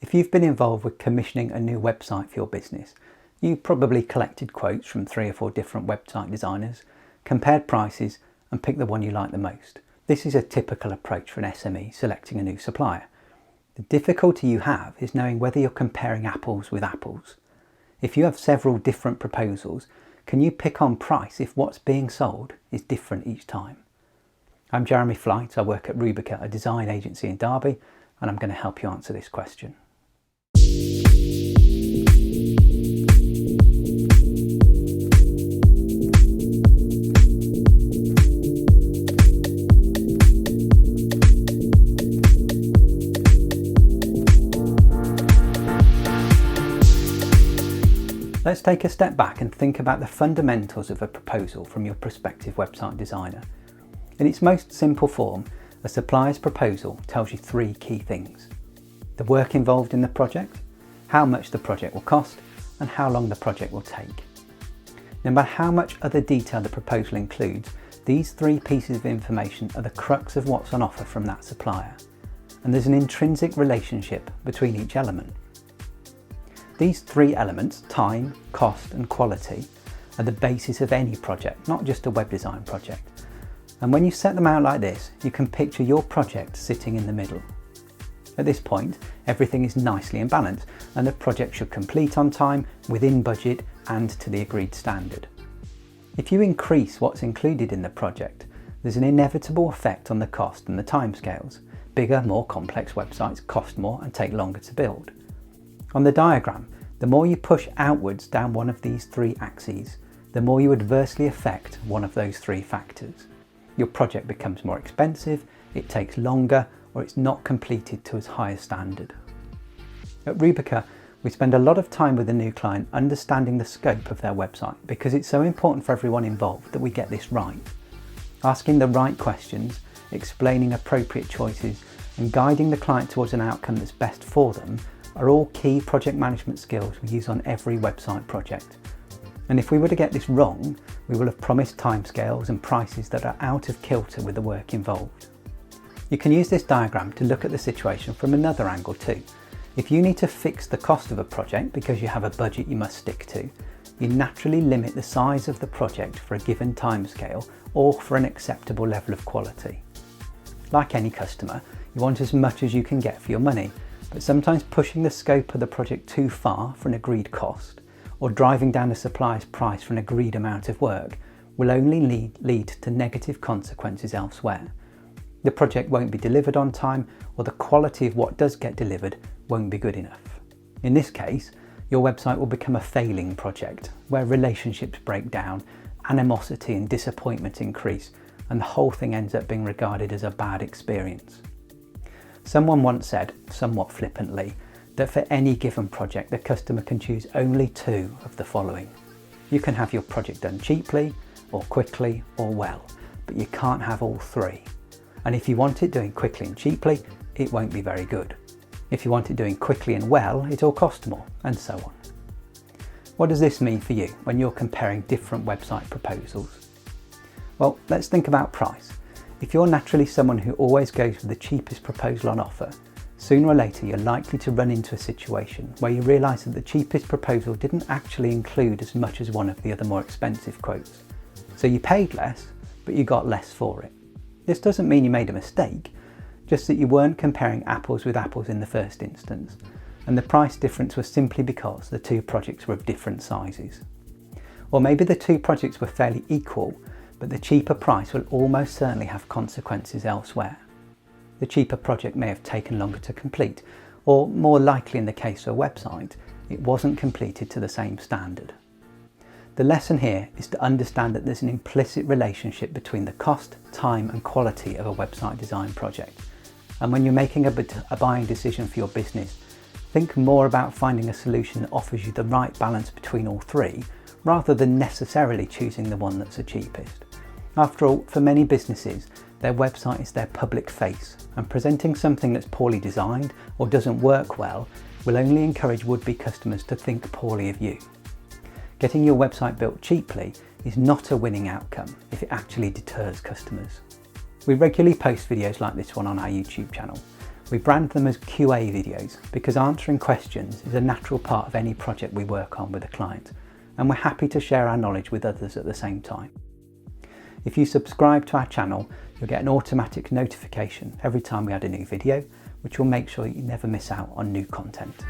If you've been involved with commissioning a new website for your business, you probably collected quotes from 3 or 4 different website designers, compared prices and picked the one you like the most. This is a typical approach for an SME selecting a new supplier. The difficulty you have is knowing whether you're comparing apples with apples. If you have several different proposals, can you pick on price if what's being sold is different each time? I'm Jeremy Flight, I work at Rubica, a design agency in Derby, and I'm going to help you answer this question. Let's take a step back and think about the fundamentals of a proposal from your prospective website designer. In its most simple form, a supplier's proposal tells you 3 key things: the work involved in the project, how much the project will cost, and how long the project will take. No matter how much other detail the proposal includes, these 3 pieces of information are the crux of what's on offer from that supplier, and there's an intrinsic relationship between each element. These 3 elements, time, cost and quality, are the basis of any project, not just a web design project. And when you set them out like this, you can picture your project sitting in the middle. At this point, everything is nicely in balance and the project should complete on time, within budget and to the agreed standard. If you increase what's included in the project, there's an inevitable effect on the cost and the timescales. Bigger, more complex websites cost more and take longer to build. On the diagram, the more you push outwards down one of these 3 axes, the more you adversely affect one of those 3 factors. Your project becomes more expensive, it takes longer, or it's not completed to as high a standard. At Rubica, we spend a lot of time with a new client understanding the scope of their website because it's so important for everyone involved that we get this right. Asking the right questions, explaining appropriate choices, and guiding the client towards an outcome that's best for them are all key project management skills we use on every website project. And if we were to get this wrong, we will have promised timescales and prices that are out of kilter with the work involved. You can use this diagram to look at the situation from another angle too. If you need to fix the cost of a project because you have a budget you must stick to, you naturally limit the size of the project for a given timescale or for an acceptable level of quality. Like any customer, you want as much as you can get for your money, but sometimes pushing the scope of the project too far for an agreed cost, or driving down a supplier's price for an agreed amount of work, will only lead to negative consequences elsewhere. The project won't be delivered on time, or the quality of what does get delivered won't be good enough. In this case, your website will become a failing project, where relationships break down, animosity and disappointment increase, and the whole thing ends up being regarded as a bad experience. Someone once said, somewhat flippantly, that for any given project the customer can choose only 2 of the following. You can have your project done cheaply, or quickly, or well, but you can't have all 3. And if you want it doing quickly and cheaply, it won't be very good. If you want it doing quickly and well, it'll cost more, and so on. What does this mean for you when you're comparing different website proposals? Well, let's think about price. If you're naturally someone who always goes for the cheapest proposal on offer, sooner or later you're likely to run into a situation where you realise that the cheapest proposal didn't actually include as much as one of the other more expensive quotes. So you paid less, but you got less for it. This doesn't mean you made a mistake, just that you weren't comparing apples with apples in the first instance, and the price difference was simply because the 2 projects were of different sizes. Or maybe the 2 projects were fairly equal, but the cheaper price will almost certainly have consequences elsewhere. The cheaper project may have taken longer to complete, or more likely in the case of a website, it wasn't completed to the same standard. The lesson here is to understand that there's an implicit relationship between the cost, time and quality of a website design project. And when you're making a buying decision for your business, think more about finding a solution that offers you the right balance between all 3, rather than necessarily choosing the one that's the cheapest. After all, for many businesses, their website is their public face, and presenting something that's poorly designed or doesn't work well will only encourage would-be customers to think poorly of you. Getting your website built cheaply is not a winning outcome if it actually deters customers. We regularly post videos like this one on our YouTube channel. We brand them as QA videos because answering questions is a natural part of any project we work on with a client, and we're happy to share our knowledge with others at the same time. If you subscribe to our channel, you'll get an automatic notification every time we add a new video, which will make sure you never miss out on new content.